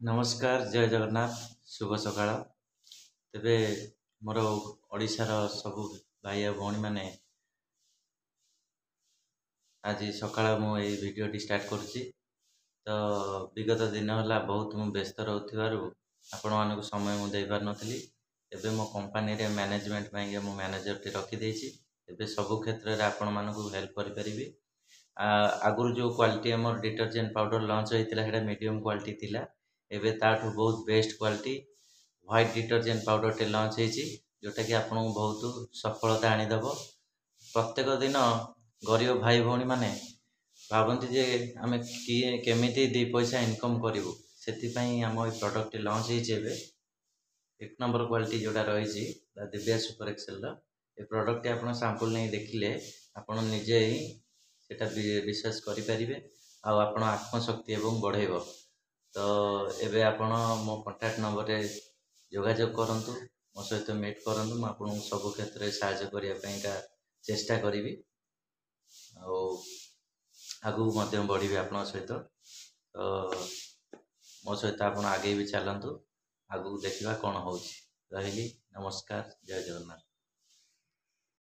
नमस्कार जय जगन्नाथ शुभ सकाळ तेबे मोर ओडिशार सबु भाई और भौणी माने आज सकाळ मु ए भिडियोटी स्टार्ट करुच्ची। तो विगत दिन है बहुत मु व्यस्त रोथिबारु आपण मानक समय मु देई पार नथिली। एबे मो कंपनी रे मैनेजमेंट पाई मु मैनेजर टी रखी देछि। एबे सबु क्षेत्र रे आपण मानक हेल्प करि परिबी। आगुरु जो क्वालिटी हमर डिटर्जेंट पाउडर लॉन्च होइतिला हेडा मीडियम क्वालिटी थिला। एबे ताठू बहुत best quality white detergent powder टे लॉन्च होइछि जोटा कि आपन बहुत सफलता आनी दबो। प्रत्येक दिन गरीब भाई भौणी माने भावती जे आम केमिति दी पैसा इनकम करूँ से आम ये प्रडक्ट लॉन्च होइछि। एक नंबर क्वालिटी जोटा रही दिव्या सुपर एक्सेल ये प्रडक्ट आप सैंपल नहीं देखिले आपन निजे ही सेटा विश्वास करें आपन आत्मशक्ति एवं बढ़ेब। तो एबे आपण मो कांटेक्ट नंबर रे जोगाजोग करंतु मो सहित मीट करंतु मु आपन सब क्षेत्र में सहायता करने का चेष्टा करी आगु मध्यम बढ़ी आपण सहित। तो मो सहित आप आगे भी चलतु आगु देखा कौन हो। रही नमस्कार जय जगन्नाथ।